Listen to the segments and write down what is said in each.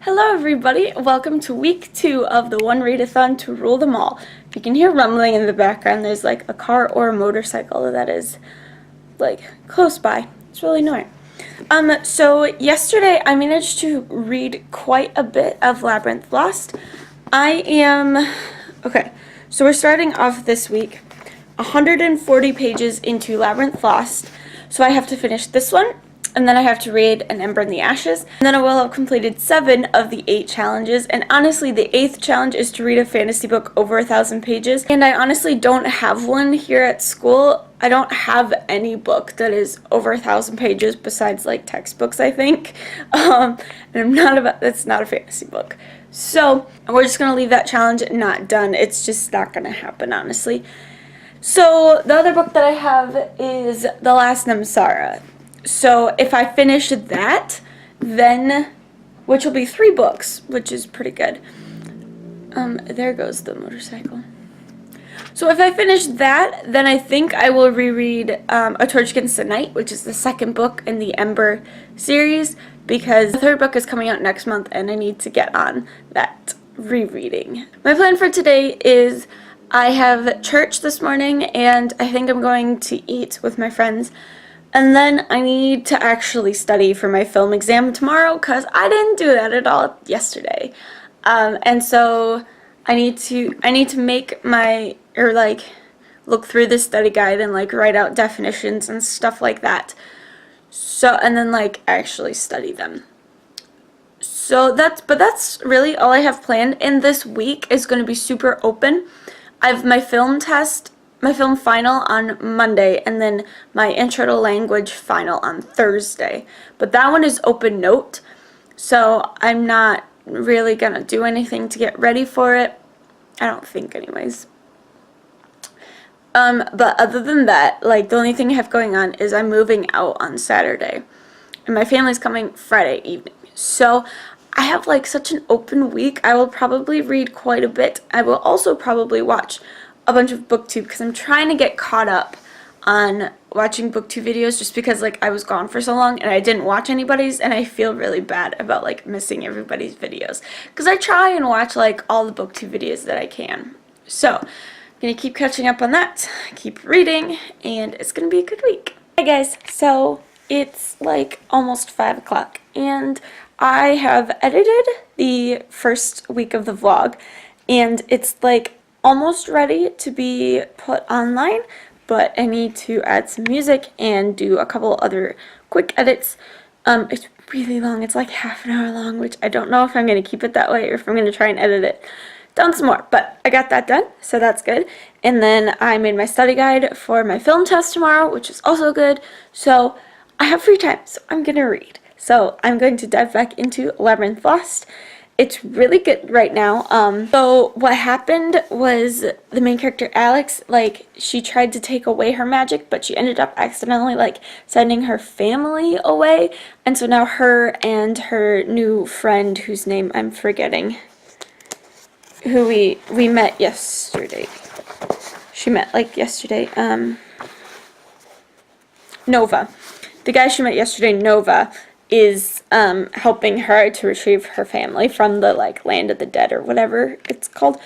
Hello everybody, welcome to week 2 of the One Readathon to Rule Them All. If you can hear rumbling in the background, there's like a car or a motorcycle that is like close by. It's really annoying. So yesterday I managed to read quite a bit of Labyrinth Lost. Okay, so we're starting off this week 140 pages into Labyrinth Lost. So I have to finish this one, and then I have to read An Ember in the Ashes, and then I will have completed 7 of the 8 challenges, and honestly the 8th challenge is to read a fantasy book over 1,000 pages, and I honestly don't have one here at school. I don't have any book that is over 1,000 pages besides like textbooks, I think, and it's not a fantasy book. So we're just going to leave that challenge not done. It's just not going to happen, honestly. So the other book that I have is The Last Namsara. So if I finish that, then, which will be 3 books, which is pretty good. There goes the motorcycle. So if I finish that, then I think I will reread A Torch Against the Night, which is the 2nd book in the Ember series, because the 3rd book is coming out next month and I need to get on that rereading. My plan for today is I have church this morning and I think I'm going to eat with my friends. And then I need to actually study for my film exam tomorrow because I didn't do that at all yesterday. And so I need to make look through the study guide and like write out definitions and stuff like that. So, and then like actually study them. So that's really all I have planned. And this week is going to be super open. I have my film final on Monday, and then my intro to language final on Thursday. But that one is open note, so I'm not really gonna do anything to get ready for it. I don't think anyways. But other than that, like the only thing I have going on is I'm moving out on Saturday, and my family's coming Friday evening. So I have like such an open week. I will probably read quite a bit. I will also probably watch a bunch of booktube because I'm trying to get caught up on watching booktube videos just because like I was gone for so long and I didn't watch anybody's, and I feel really bad about like missing everybody's videos because I try and watch like all the booktube videos that I can. So I'm gonna keep catching up on that, keep reading, and it's gonna be a good week. Hey guys, so it's like almost 5 o'clock and I have edited the first week of the vlog and it's like almost ready to be put online, but I need to add some music and do a couple other quick edits. It's really long. It's like half an hour long, which I don't know if I'm going to keep it that way or if I'm going to try and edit it down some more, but I got that done, so that's good. And then I made my study guide for my film test tomorrow, which is also good. So I have free time, so I'm going to read. So I'm going to dive back into Labyrinth Lost. It's really good right now. So what happened was the main character, Alex, like, she tried to take away her magic, but she ended up accidentally, like, sending her family away. And so now her and her new friend, whose name I'm forgetting, who we met yesterday. She met, like, yesterday. Nova. The guy she met yesterday, Nova, is helping her to retrieve her family from the like land of the dead or whatever it's called,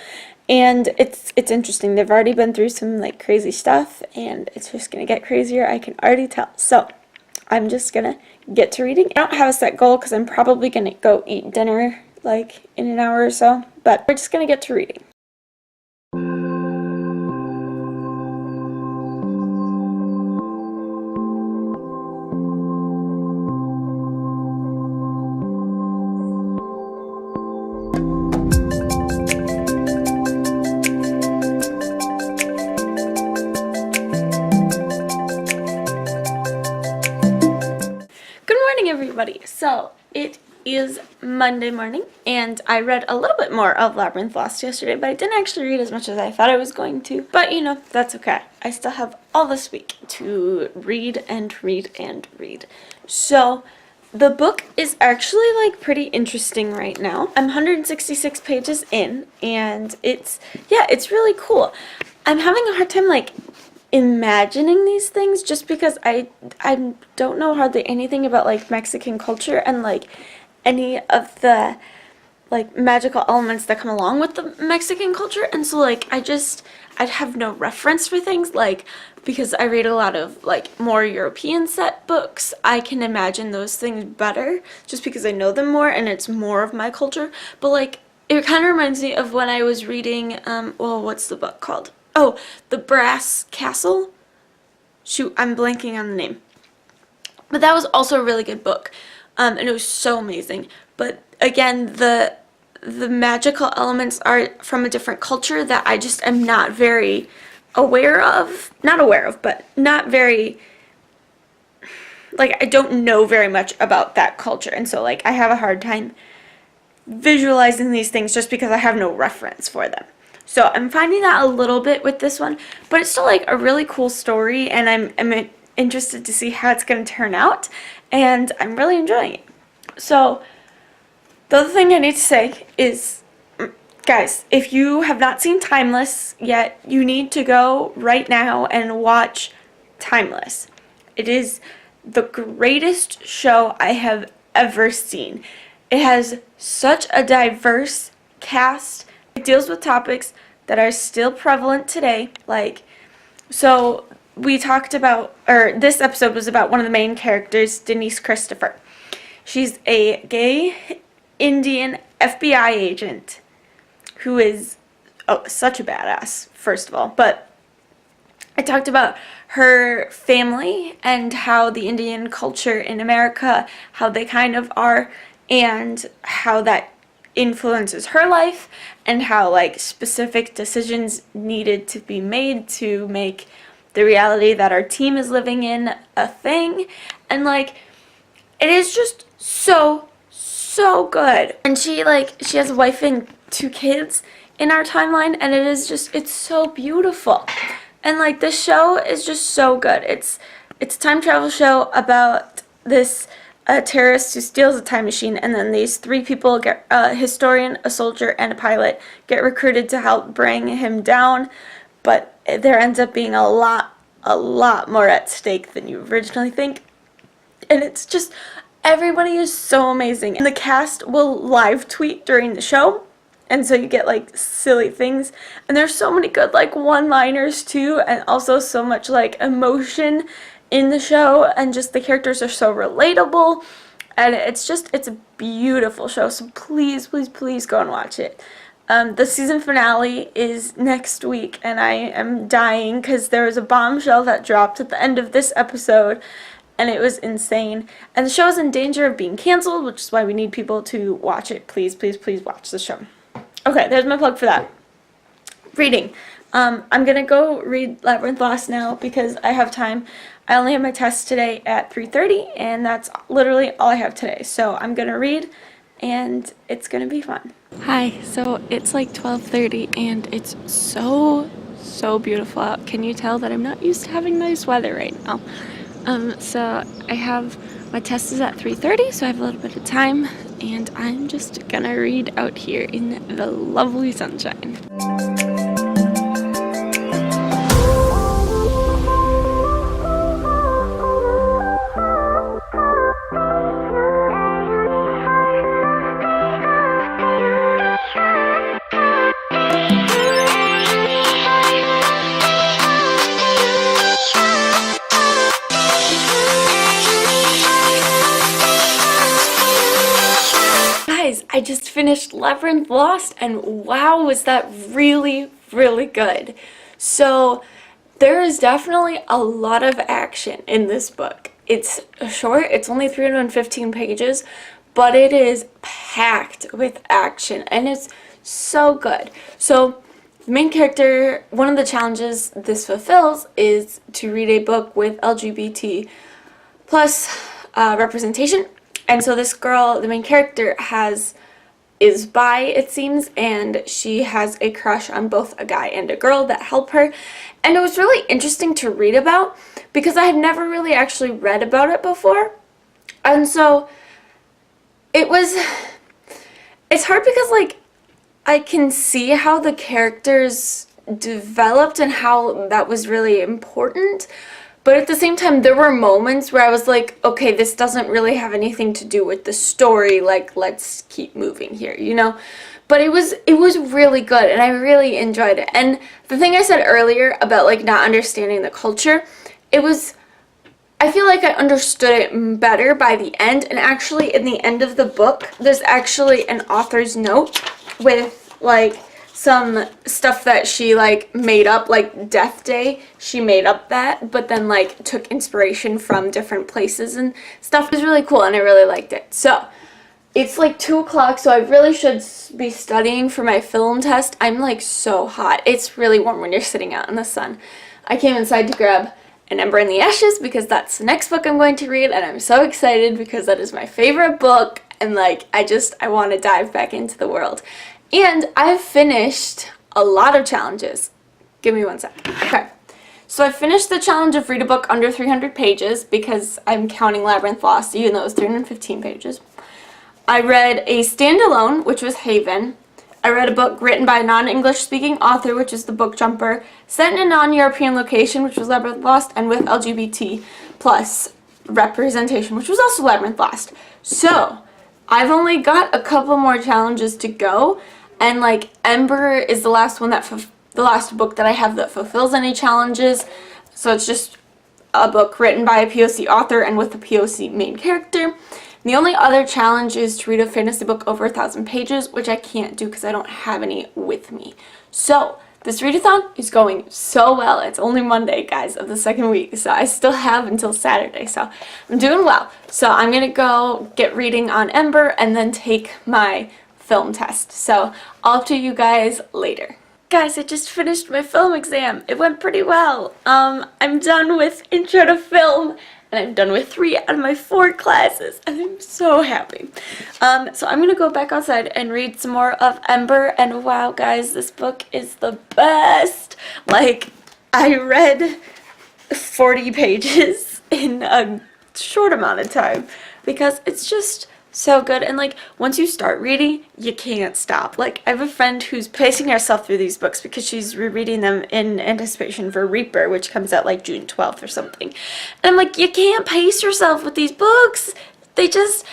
and it's interesting. They've already been through some like crazy stuff and it's just gonna get crazier, I can already tell. So I'm just gonna get to reading. I don't have a set goal because I'm probably gonna go eat dinner like in an hour or so, but we're just gonna get to reading. Everybody, so it is Monday morning and I read a little bit more of Labyrinth Lost yesterday, but I didn't actually read as much as I thought I was going to, but you know, that's okay. I still have all this week to read and read and read. So the book is actually like pretty interesting right now. I'm 166 pages in and it's really cool. I'm having a hard time like imagining these things just because I don't know hardly anything about like Mexican culture and like any of the like magical elements that come along with the Mexican culture, and so like I'd have no reference for things, like because I read a lot of like more European set books, I can imagine those things better just because I know them more and it's more of my culture. But like it kind of reminds me of when I was reading well, what's the book called? Oh, The Brass Castle. Shoot, I'm blanking on the name. But that was also a really good book, and it was so amazing. But again, the magical elements are from a different culture that I just am not very aware of. Not aware of, but not very, like, I don't know very much about that culture. And so, like, I have a hard time visualizing these things just because I have no reference for them. So I'm finding that a little bit with this one, but it's still like a really cool story, and I'm interested to see how it's going to turn out, and I'm really enjoying it. So the other thing I need to say is, guys, if you have not seen Timeless yet, you need to go right now and watch Timeless. It is the greatest show I have ever seen. It has such a diverse cast. It deals with topics that are still prevalent today. Like, so we talked about, or this episode was about one of the main characters, Denise Christopher. She's a gay Indian FBI agent who is such a badass, first of all. But I talked about her family and how the Indian culture in America, how they kind of are, and how that influences her life, and how like specific decisions needed to be made to make the reality that our team is living in a thing. And like, it is just so good. And she has a wife and 2 kids in our timeline, and it is just, it's so beautiful. And like, this show is just so good. It's a time travel show about this terrorist who steals a time machine, and then these 3 people get a historian, a soldier, and a pilot get recruited to help bring him down. But there ends up being a lot more at stake than you originally think. And it's just, everybody is so amazing. And the cast will live tweet during the show, and so you get like silly things. And there's so many good like one-liners too, and also so much like emotion in the show, and just the characters are so relatable, and it's a beautiful show. So please go and watch it. The season finale is next week, and I am dying because there was a bombshell that dropped at the end of this episode, and it was insane. And the show is in danger of being canceled, which is why we need people to watch it. Please watch the show. Okay, there's my plug for that. Reading. I'm going to go read Labyrinth Lost now because I have time. I only have my test today at 3:30, and that's literally all I have today. So I'm going to read, and it's going to be fun. Hi, so it's like 12:30, and it's so beautiful out. Can you tell that I'm not used to having nice weather right now? So I have, my test is at 3:30, so I have a little bit of time, and I'm just going to read out here in the lovely sunshine. I just finished Labyrinth Lost, and wow, was that really good. So there is definitely a lot of action in this book. It's short, it's only 315 pages, but it is packed with action, and it's so good. So the main character, one of the challenges this fulfills is to read a book with LGBT plus representation. And so this girl, the main character, is bi, it seems, and she has a crush on both a guy and a girl that help her. And it was really interesting to read about because I had never really actually read about it before. And so it's hard because like I can see how the characters developed and how that was really important, But at the same time, there were moments where I was like, okay, this doesn't really have anything to do with the story. Like, let's keep moving here, you know? But it was really good, and I really enjoyed it. And the thing I said earlier about, like, not understanding the culture, I feel like I understood it better by the end. And actually, in the end of the book, there's actually an author's note with, like, some stuff that she, like, made up, like Death Day. She made up that, but then, like, took inspiration from different places and stuff. It was really cool, and I really liked it. So it's like 2 o'clock, so I really should be studying for my film test. I'm like so hot. It's really warm when you're sitting out in the sun. I came inside to grab An Ember in the Ashes because that's the next book I'm going to read, and I'm so excited because that is my favorite book, and like I want to dive back into the world. And I've finished a lot of challenges. Give me 1 sec. Okay. So I finished the challenge of read a book under 300 pages because I'm counting Labyrinth Lost, even though it was 315 pages. I read a standalone, which was Haven. I read a book written by a non-English speaking author, which is The Book Jumper, set in a non-European location, which was Labyrinth Lost, and with LGBT plus representation, which was also Labyrinth Lost. So I've only got a couple more challenges to go, and like Ember is the last one the last book that I have that fulfills any challenges. So it's just a book written by a POC author and with a POC main character. The only other challenge is to read a fantasy book over 1,000 pages, which I can't do because I don't have any with me. So this readathon is going so well. It's only Monday, guys, of the second week, so I still have until Saturday, so I'm doing well. So I'm going to go get reading on Ember and then take my film test. So I'll update you guys later. Guys, I just finished my film exam. It went pretty well. I'm done with intro to film. And I'm done with 3 out of my 4 classes, and I'm so happy. So I'm going to go back outside and read some more of Ember, and wow, guys, this book is the best. Like, I read 40 pages in a short amount of time because it's just so good. And like once you start reading, you can't stop. Like I have a friend who's pacing herself through these books because she's rereading them in anticipation for Reaper, which comes out like June 12th or something. And I'm like, you can't pace yourself with these books. You just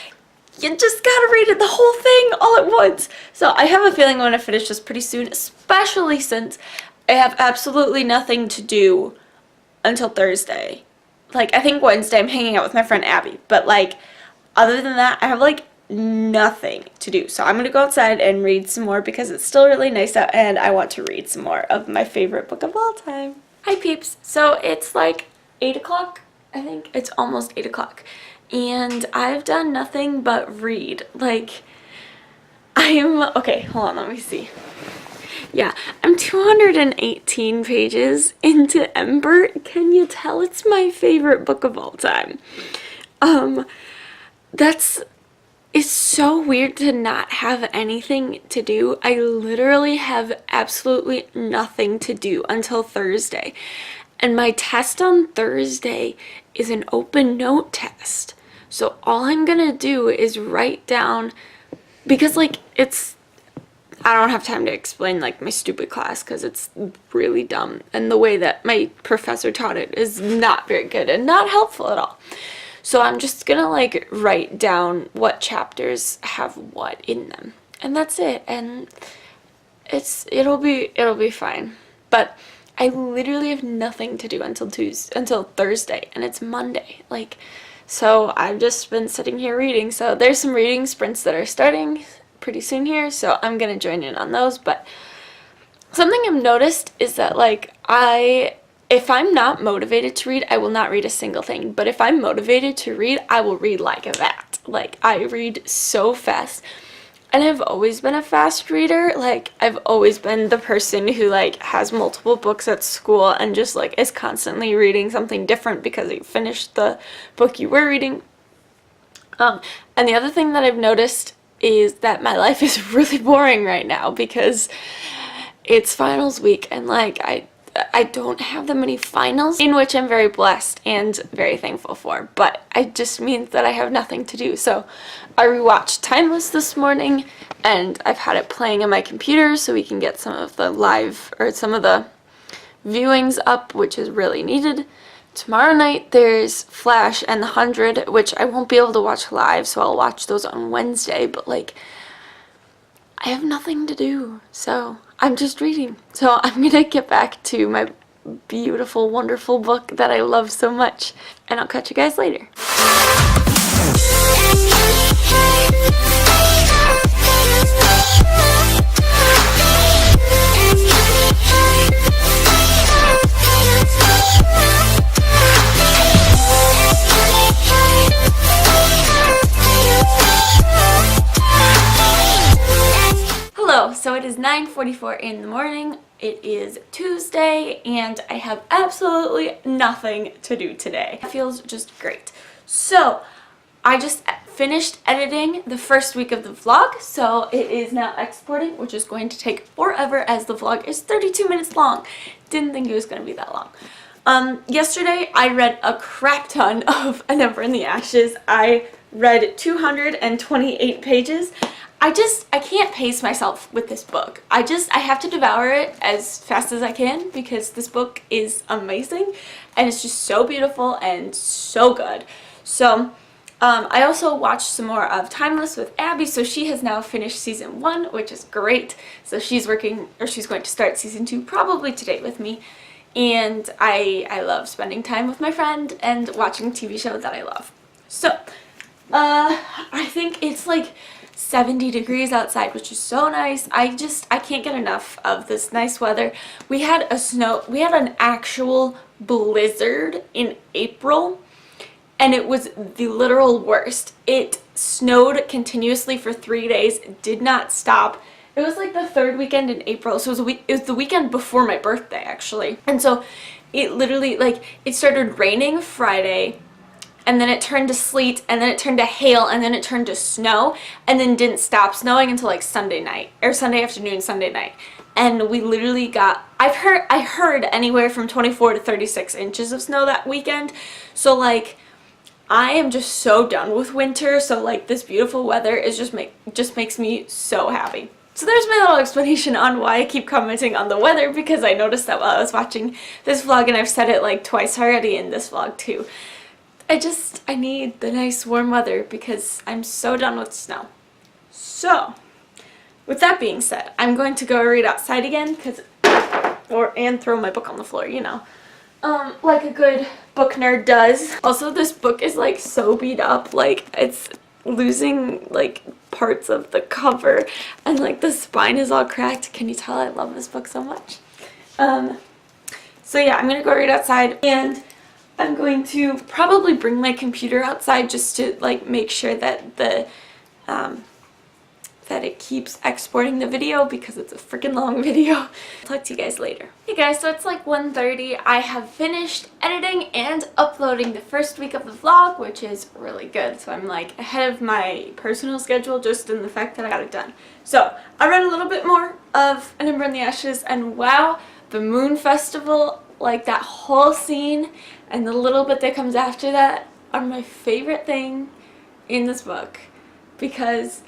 gotta read it, the whole thing all at once. So I have a feeling I'm gonna finish this pretty soon, especially since I have absolutely nothing to do until Thursday. Like I think Wednesday I'm hanging out with my friend Abby, but like other than that, I have like nothing to do. So I'm going to go outside and read some more because it's still really nice out and I want to read some more of my favorite book of all time. Hi peeps. So it's like 8 o'clock. I think it's almost 8 o'clock. And I've done nothing but read. Like okay, hold on, let me see. Yeah, I'm 218 pages into Ember. Can you tell it's my favorite book of all time? It's so weird to not have anything to do. I literally have absolutely nothing to do until Thursday. And my test on Thursday is an open note test. So all I'm gonna do is write down, because like I don't have time to explain like my stupid class because it's really dumb. And the way that my professor taught it is not very good and not helpful at all. So I'm just gonna like write down what chapters have what in them, and that's it. And it'll be fine. But I literally have nothing to do until Thursday, and it's Monday. Like, so I've just been sitting here reading. So there's some reading sprints that are starting pretty soon here, so I'm gonna join in on those. But something I've noticed is that like if I'm not motivated to read, I will not read a single thing. But if I'm motivated to read, I will read like that. Like, I read so fast. And I've always been a fast reader. Like, I've always been the person who, like, has multiple books at school and just, like, is constantly reading something different because you finished the book you were reading. And the other thing that I've noticed is that my life is really boring right now because it's finals week and, like, I don't have that many finals, in which I'm very blessed and very thankful for, but it just means that I have nothing to do. So I rewatched Timeless this morning, and I've had it playing on my computer so we can get some of the viewings up, which is really needed. tomorrow night there's Flash and The 100, which I won't be able to watch live, so I'll watch those on Wednesday, but like, I have nothing to do, so I'm just reading. So I'm gonna get back to my beautiful, wonderful book that I love so much, and I'll catch you guys later. Hello, so it is 9:44 in the morning. It is Tuesday and I have absolutely nothing to do today. It feels just great. So I just finished editing the first week of the vlog, so it is now exporting, which is going to take forever as the vlog is 32 minutes long. Didn't think it was going to be that long. Yesterday I read a crap ton of An Ember in the Ashes. I read 228 pages. I can't pace myself with this book. I have to devour it as fast as I can because this book is amazing and it's just so beautiful and so good. So I also watched some more of Timeless with Abby, so she has now finished season 1, which is great. So she's going to start season 2 probably today with me. And I love spending time with my friend and watching a TV show that I love. So I think it's like 70 degrees outside, which is so nice. I can't get enough of this nice weather. We had an actual blizzard in April, and it was the literal worst. It snowed continuously for 3 days, it did not stop. It was like the third weekend in April, so it was the weekend before my birthday, actually. And so it literally, like, it started raining Friday, and then it turned to sleet, and then it turned to hail, and then it turned to snow, and then didn't stop snowing until like Sunday night, or Sunday afternoon, Sunday night. And we literally got, I heard anywhere from 24 to 36 inches of snow that weekend. So like, I am just so done with winter, so like this beautiful weather is just makes me so happy. So there's my little explanation on why I keep commenting on the weather, because I noticed that while I was watching this vlog, and I've said it like twice already in this vlog too. I need the nice warm weather because I'm so done with snow. So, with that being said, I'm going to go read outside again and throw my book on the floor, you know. Like a good book nerd does. Also, this book is like so beat up, like it's losing like parts of the cover and like the spine is all cracked. Can you tell I love this book so much? So yeah, I'm gonna go read outside, and I'm going to probably bring my computer outside just to like make sure that that it keeps exporting the video because it's a freaking long video. I'll talk to you guys later. Hey guys, so it's like 1:30. I have finished editing and uploading the first week of the vlog, which is really good. So I'm like ahead of my personal schedule just in the fact that I got it done. So I read a little bit more of An Ember in the Ashes, and wow, the Moon Festival, like that whole scene and the little bit that comes after that are my favorite thing in this book, because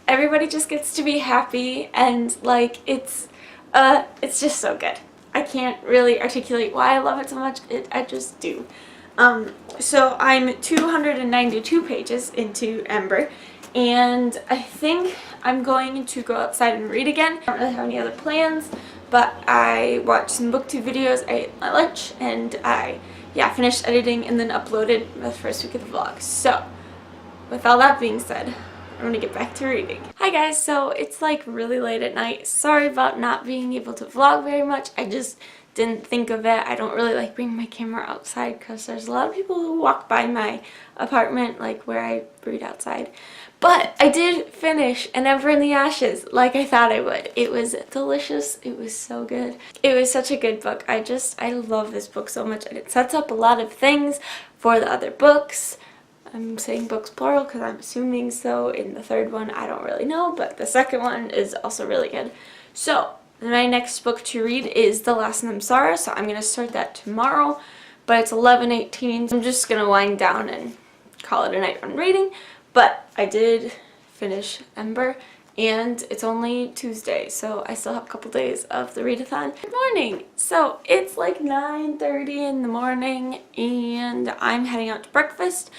everybody just gets to be happy, and like it's just so good. I can't really articulate why I love it so much. I just do. So I'm 292 pages into Ember, and I think I'm going to go outside and read again. I don't really have any other plans, but I watched some booktube videos, I ate my lunch, and I finished editing and then uploaded the first week of the vlog. So with all that being said, I'm gonna get back to reading. Hi guys, so it's like really late at night. Sorry about not being able to vlog very much. I just didn't think of it. I don't really like bringing my camera outside because there's a lot of people who walk by my apartment, like where I read outside. But I did finish An Ember in the Ashes like I thought I would. It was delicious. It was so good. It was such a good book. I love this book so much, and it sets up a lot of things for the other books. I'm saying books plural because I'm assuming so in the third one. I don't really know, but the second one is also really good. So my next book to read is The Last Namsara, so I'm going to start that tomorrow, but it's 11:18, so I'm just going to wind down and call it a night on reading. But I did finish Ember, and it's only Tuesday, so I still have a couple days of the readathon. Good morning! So it's like 9:30 in the morning and I'm heading out to breakfast.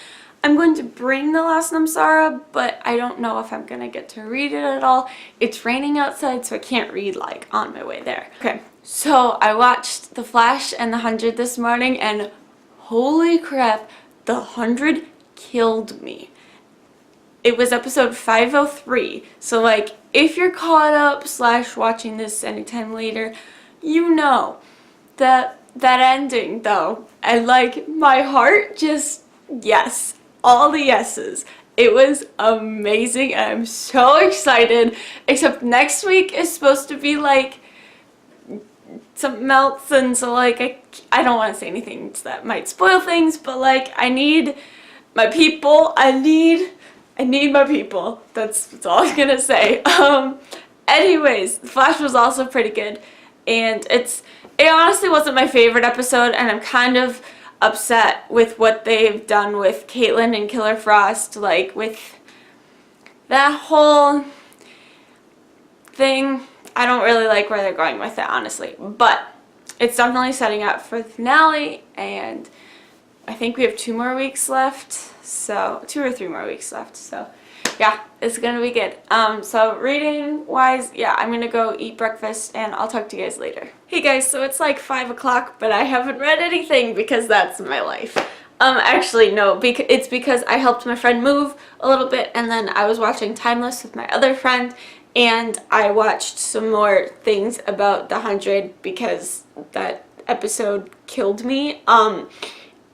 I'm going to bring the last Namsara, but I don't know if I'm gonna get to read it at all. It's raining outside, so I can't read like on my way there. Okay, so I watched The Flash and The 100 this morning, and holy crap, The 100 killed me. It was episode 503, so like if you're caught up / watching this anytime later, you know that ending though, and like my heart just, yes, all the yeses. It was amazing and I'm so excited, except next week is supposed to be like something else, and so like I don't want to say anything that might spoil things, but like I need my people. I need my people. That's all I'm gonna say. Anyways, The Flash was also pretty good, and it honestly wasn't my favorite episode, and I'm kind of upset with what they've done with Caitlin and Killer Frost, like with that whole thing. I don't really like where they're going with it, honestly, but it's definitely setting up for the finale, and I think we have 2 more weeks left, so 2 or 3 more weeks left, so yeah, it's gonna be good. So reading wise, yeah, I'm gonna go eat breakfast and I'll talk to you guys later. Hey guys, so it's like 5 o'clock, but I haven't read anything because that's my life. Actually no, it's because I helped my friend move a little bit, and then I was watching Timeless with my other friend, and I watched some more things about the 100 because that episode killed me.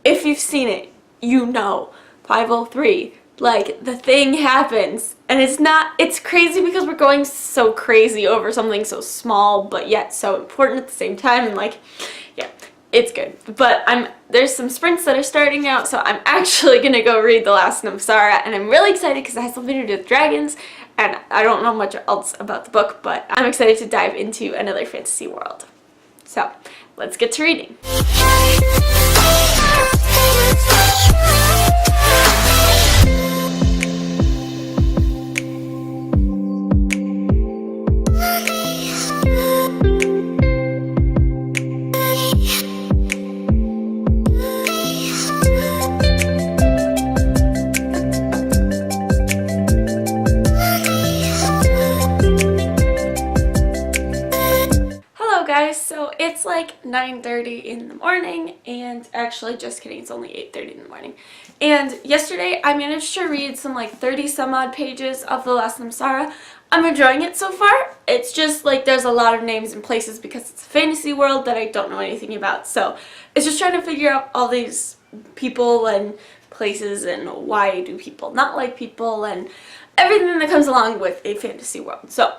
If you've seen it, you know, 503, like, the thing happens, and it's crazy because we're going so crazy over something so small, but yet so important at the same time, and like, yeah, it's good. But there's some sprints that are starting out, so I'm actually gonna go read The Last Namsara, and I'm really excited because it has something to do with dragons, and I don't know much else about the book, but I'm excited to dive into another fantasy world. So, let's get to reading. Guys, so it's like 9:30 in the morning, and actually, just kidding, it's only 8:30 in the morning. And yesterday I managed to read some like 30 some odd pages of The Last Namsara. I'm enjoying it so far. It's just like there's a lot of names and places because it's a fantasy world that I don't know anything about, so it's just trying to figure out all these people and places and why do people not like people and everything that comes along with a fantasy world. So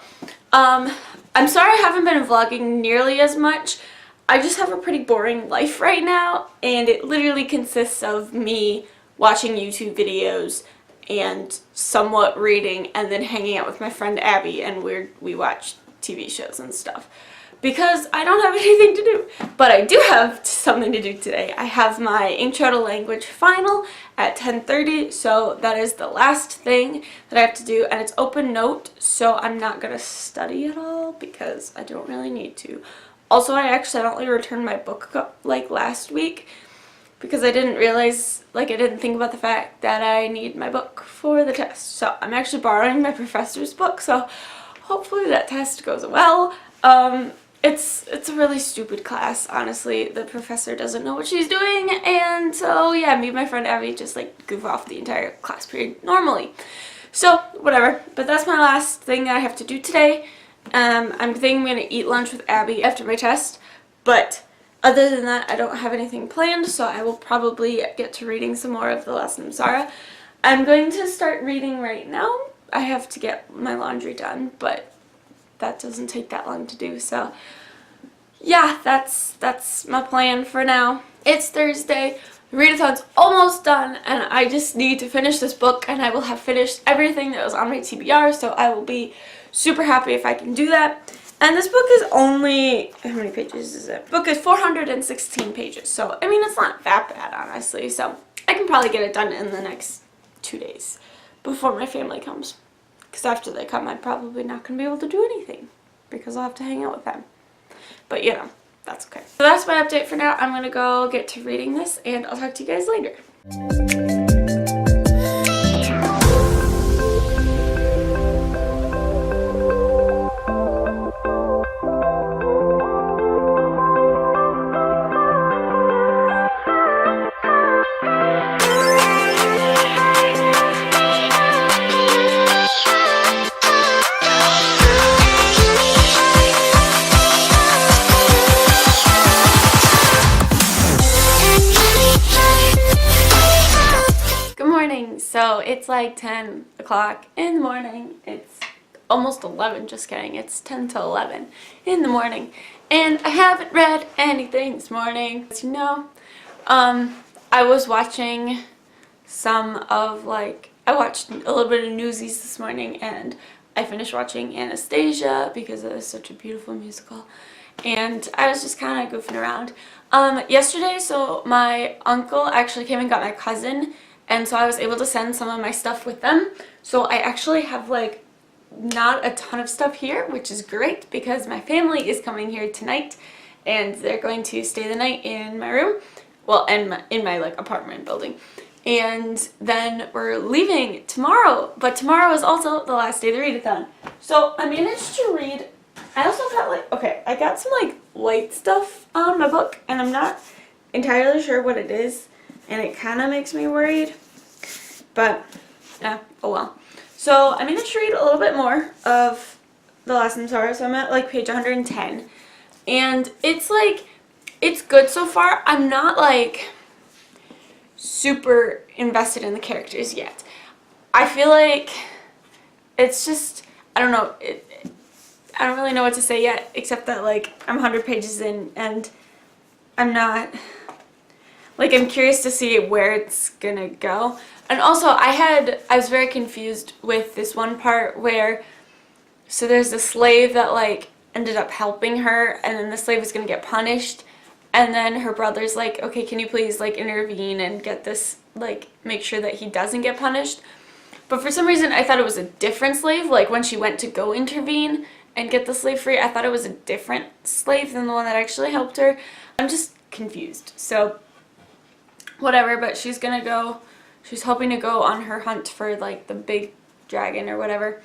I'm sorry I haven't been vlogging nearly as much. I just have a pretty boring life right now, and it literally consists of me watching YouTube videos and somewhat reading, and then hanging out with my friend Abby, and we watch TV shows and stuff. Because I don't have anything to do. But I do have something to do today. I have my Intro to Language final at 10:30, so that is the last thing that I have to do, and it's open note, so I'm not going to study at all because I don't really need to. Also, I accidentally returned my book like last week because I didn't realize, like I didn't think about the fact that I need my book for the test. So I'm actually borrowing my professor's book, so hopefully that test goes well. It's a really stupid class, honestly. The professor doesn't know what she's doing, and so yeah, me and my friend Abby just like goof off the entire class period normally. So, whatever. But that's my last thing that I have to do today. I'm thinking I'm gonna eat lunch with Abby after my test, but other than that, I don't have anything planned, so I will probably get to reading some more of The Last Namsara. I'm going to start reading right now. I have to get my laundry done, but that doesn't take that long to do, so yeah, that's my plan for now. It's Thursday, the readathon's almost done, and I just need to finish this book, and I will have finished everything that was on my TBR, so I will be super happy if I can do that. And this book is only, how many pages is it? Book is 416 pages, so I mean, it's not that bad, honestly, so I can probably get it done in the next 2 days before my family comes. because after they come, I'm probably not going to be able to do anything because I'll have to hang out with them. But, you know, that's okay. So that's my update for now. I'm going to go get to reading this, and I'll talk to you guys later. So it's like 10 o'clock in the morning. It's almost 11, just kidding. It's 10 to 11 in the morning. And I haven't read anything this morning. As you know, I was watching I watched a little bit of Newsies this morning, and I finished watching Anastasia because it was such a beautiful musical. And I was just kind of goofing around. Yesterday, so my uncle actually came and got my cousin, and so I was able to send some of my stuff with them. So I actually have like not a ton of stuff here, which is great because my family is coming here tonight and they're going to stay the night in my room. Well, in my like apartment building. And then we're leaving tomorrow, but tomorrow is also the last day of the readathon. So I managed to read. I also got I got some like white stuff on my book, and I'm not entirely sure what it is. And it kind of makes me worried, but yeah, oh well. So I managed to read a little bit more of the lesson so I'm at like page 110, and it's good so far. I'm not like super invested in the characters yet. I feel like it's just, I don't know, I don't really know what to say yet, except that like I'm 100 pages in and I'm not... Like, I'm curious to see where it's gonna go. And also, I was very confused with this one part where, so there's a slave that, like, ended up helping her, and then the slave is gonna get punished, and then her brother's like, okay, can you please, like, intervene and get this, like, make sure that he doesn't get punished? But for some reason, I thought it was a different slave. Like, when she went to go intervene and get the slave free, I thought it was a different slave than the one that actually helped her. I'm just confused. So... whatever, but she's hoping to go on her hunt for like the big dragon or whatever.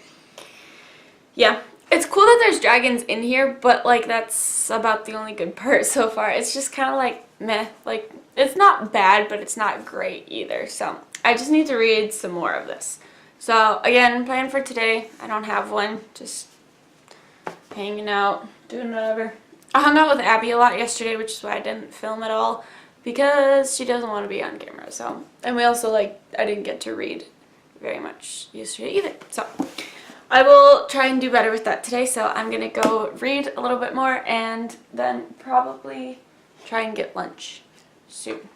Yeah, it's cool that there's dragons in here, but like that's about the only good part so far. It's just kind of like meh, like it's not bad, but it's not great either. So I just need to read some more of this. So again, plan for today, I don't have one, just hanging out, doing whatever. I hung out with Abby a lot yesterday, which is why I didn't film at all. Because she doesn't want to be on camera, so. And we also, like, I didn't get to read very much yesterday either. So, I will try and do better with that today. So, I'm going to go read a little bit more and then probably try and get lunch soon.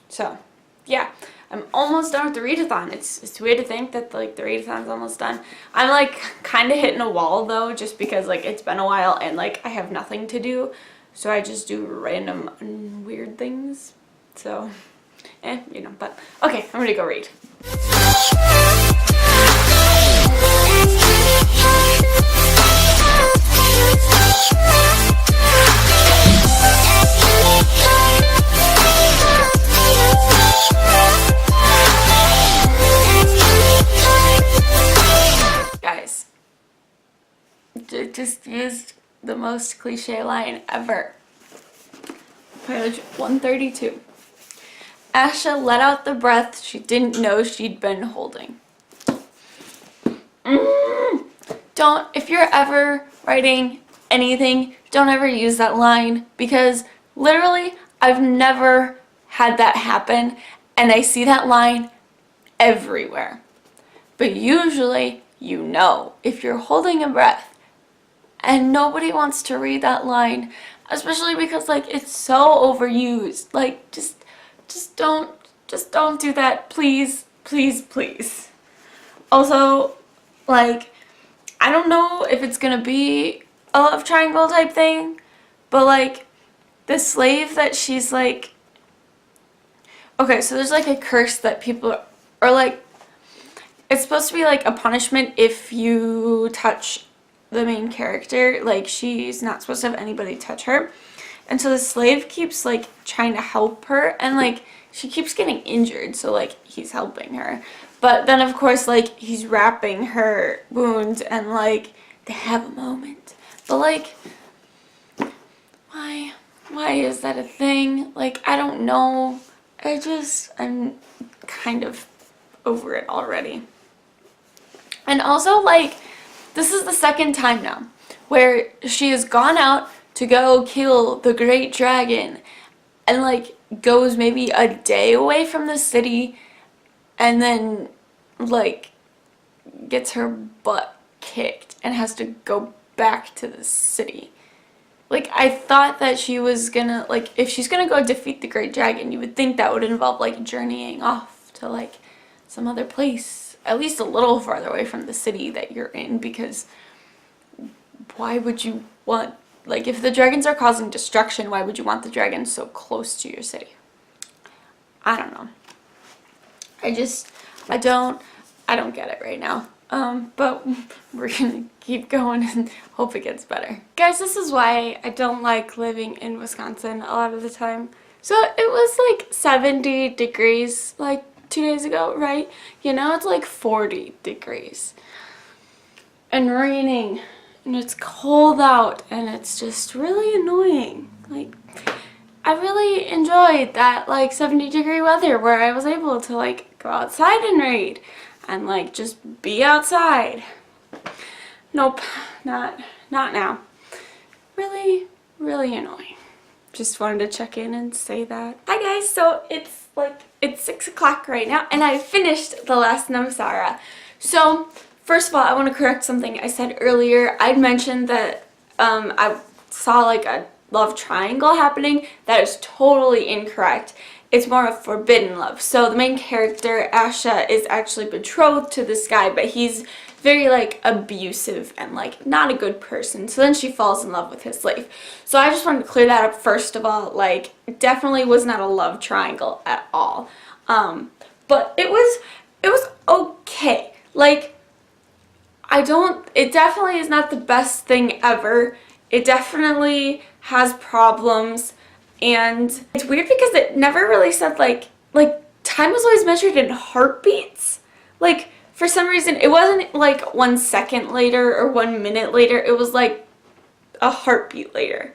So, yeah. I'm almost done with the readathon. It's weird to think that, like, the readathon's almost done. I'm, like, kind of hitting a wall, though, just because, like, it's been a while and, like, I have nothing to do. So I just do random weird things. So, you know, but okay, I'm gonna go read. Guys, just used the most cliche line ever. Page 132. Asha let out the breath she didn't know she'd been holding. Don't, if you're ever writing anything, don't ever use that line, because literally I've never had that happen and I see that line everywhere. But usually, you know, if you're holding a breath and nobody wants to read that line, especially because like it's so overused, like just don't do that, please, please, please. Also, like, I don't know if it's gonna be a love triangle type thing, but like the slave that she's like, okay, so there's like a curse that people are like, it's supposed to be like a punishment if you touch the main character. Like, she's not supposed to have anybody touch her. And so the slave keeps like trying to help her, and like she keeps getting injured, so like he's helping her. But then of course like he's wrapping her wound, and like they have a moment. But like, why is that a thing? Like, I don't know. I'm kind of over it already. And also, like, this is the second time now where she has gone out to go kill the great dragon, and like goes maybe a day away from the city, and then like gets her butt kicked and has to go back to the city. Like, I thought that she was gonna, like, if she's gonna go defeat the great dragon, you would think that would involve like journeying off to like some other place, at least a little farther away from the city that you're in, because why would you want, like, if the dragons are causing destruction, why would you want the dragons so close to your city? I don't know. I don't get it right now. But we're gonna keep going and hope it gets better. Guys, this is why I don't like living in Wisconsin a lot of the time. So it was like 70 degrees like 2 days ago, right? You know, it's like 40 degrees. And raining. And it's cold out. And it's just really annoying. Like, I really enjoyed that like 70-degree weather where I was able to like go outside and read. And like just be outside. Nope, not now. Really, really annoying. Just wanted to check in and say that. Hi guys, so it's 6 o'clock right now, and I finished the last Namsara. So first of all, I want to correct something I said earlier. I'd mentioned that I saw like a love triangle happening. That is totally incorrect. It's more of forbidden love. So the main character, Asha, is actually betrothed to this guy, but he's very like abusive and like not a good person. So then she falls in love with his slave. So I just wanted to clear that up first of all. Like, it definitely was not a love triangle at all. But it was okay. Like, it definitely is not the best thing ever. It definitely has problems. And it's weird because it never really said like time was always measured in heartbeats. Like, for some reason, it wasn't like 1 second later or 1 minute later. It was like a heartbeat later.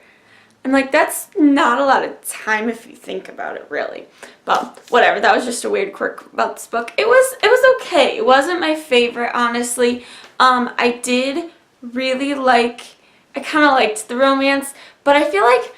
And like, that's not a lot of time if you think about it, really. But whatever, that was just a weird quirk about this book. It was okay. It wasn't my favorite, honestly. I did really I kind of liked the romance, but I feel like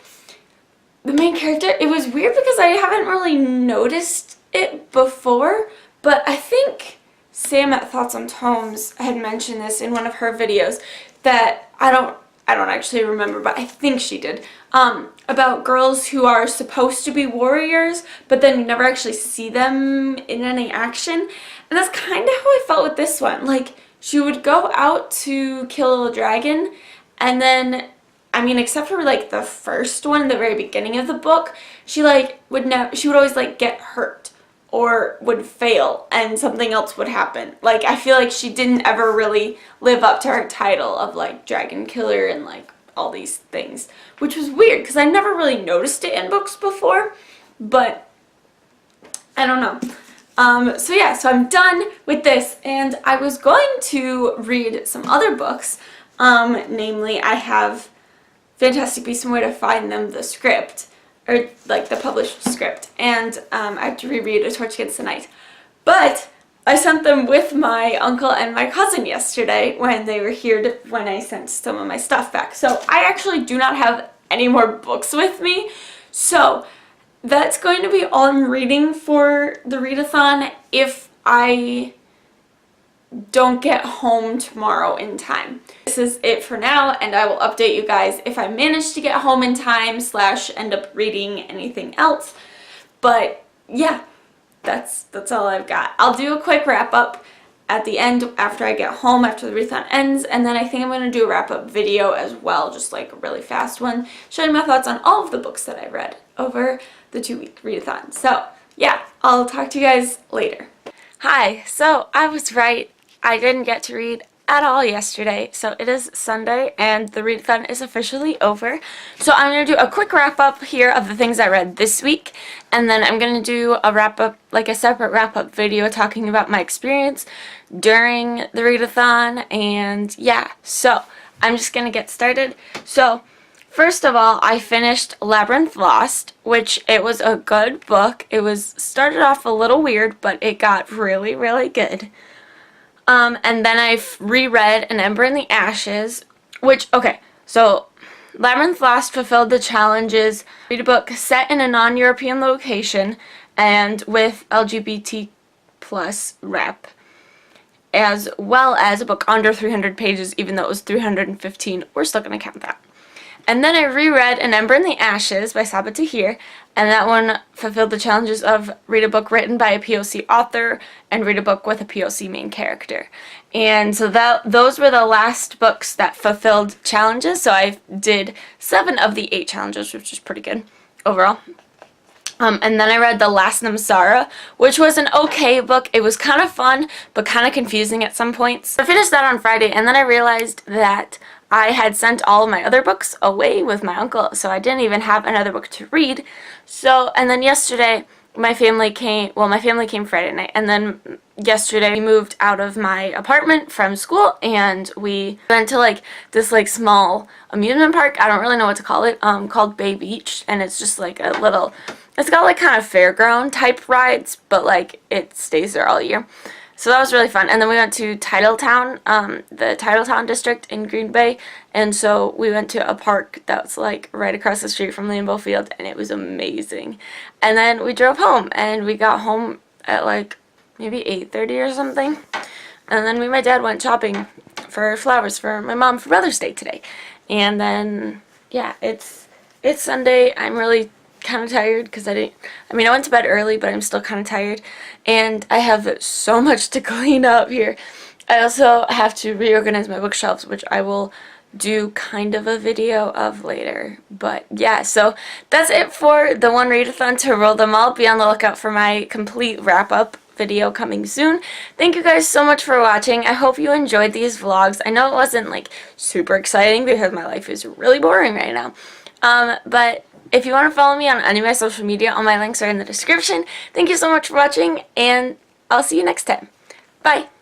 the main character, it was weird because I haven't really noticed it before, but I think Sam at Thoughts on Tomes had mentioned this in one of her videos that I don't actually remember, but I think she did, about girls who are supposed to be warriors, but then you never actually see them in any action. And that's kind of how I felt with this one. Like, she would go out to kill a dragon, and then, I mean, except for like the first one, the very beginning of the book, she would always like get hurt or would fail and something else would happen. Like, I feel like she didn't ever really live up to her title of like dragon killer and like all these things, which was weird because I never really noticed it in books before, but I don't know. So yeah, so I'm done with this, and I was going to read some other books. Namely, I have Fantastic Beasts and Where to Find Them, the script, or like the published script, and I have to reread A Torch Against the Night. But I sent them with my uncle and my cousin yesterday when they were here when I sent some of my stuff back. So I actually do not have any more books with me. So that's going to be all I'm reading for the readathon if I don't get home tomorrow in time. This is it for now, and I will update you guys if I manage to get home in time / end up reading anything else. But yeah, that's all I've got. I'll do a quick wrap up at the end after I get home, after the readathon ends, and then I think I'm going to do a wrap up video as well, just like a really fast one, showing my thoughts on all of the books that I've read over the 2-week readathon. So yeah, I'll talk to you guys later. Hi, so I was right. I didn't get to read at all yesterday. So it is Sunday and the readathon is officially over. So I'm going to do a quick wrap up here of the things I read this week, and then I'm going to do a wrap up, like a separate wrap up video talking about my experience during the readathon. And yeah, so I'm just going to get started. So first of all, I finished Labyrinth Lost, which it was a good book. It was started off a little weird, but it got really, really good. And then I reread An Ember in the Ashes, which, okay, so Labyrinth Lost fulfilled the challenges. Read a book set in a non-European location and with LGBT plus rep, as well as a book under 300 pages, even though it was 315. We're still going to count that. And then I reread An Ember in the Ashes by Saba Tahir, and that one fulfilled the challenges of read a book written by a POC author and read a book with a POC main character. And so those were the last books that fulfilled challenges, so I did 7 of the 8 challenges, which is pretty good overall. And then I read The Last Namsara, which was an okay book. It was kind of fun, but kind of confusing at some points. I finished that on Friday, and then I realized that I had sent all of my other books away with my uncle, so I didn't even have another book to read. So, and then yesterday, my family came Friday night, and then yesterday we moved out of my apartment from school, and we went to like this like small amusement park, I don't really know what to call it, called Bay Beach, and it's just like a little, it's got like kind of fairground type rides, but like it stays there all year. So that was really fun. And then we went to Titletown, the Titletown district in Green Bay. And so we went to a park that's like right across the street from Lambeau Field, and it was amazing. And then we drove home, and we got home at like maybe 8:30 or something. And then me and my dad went shopping for flowers for my mom for Mother's Day today. And then, yeah, it's Sunday. I'm really kind of tired because I went to bed early, but I'm still kind of tired, and I have so much to clean up here. I also have to reorganize my bookshelves, which I will do kind of a video of later. But yeah, so that's it for the one readathon to roll them all. Be on the lookout for my complete wrap-up video coming soon. Thank you guys so much for watching. I hope you enjoyed these vlogs. I know it wasn't like super exciting because my life is really boring right now, but if you want to follow me on any of my social media, all my links are in the description. Thank you so much for watching, and I'll see you next time. Bye!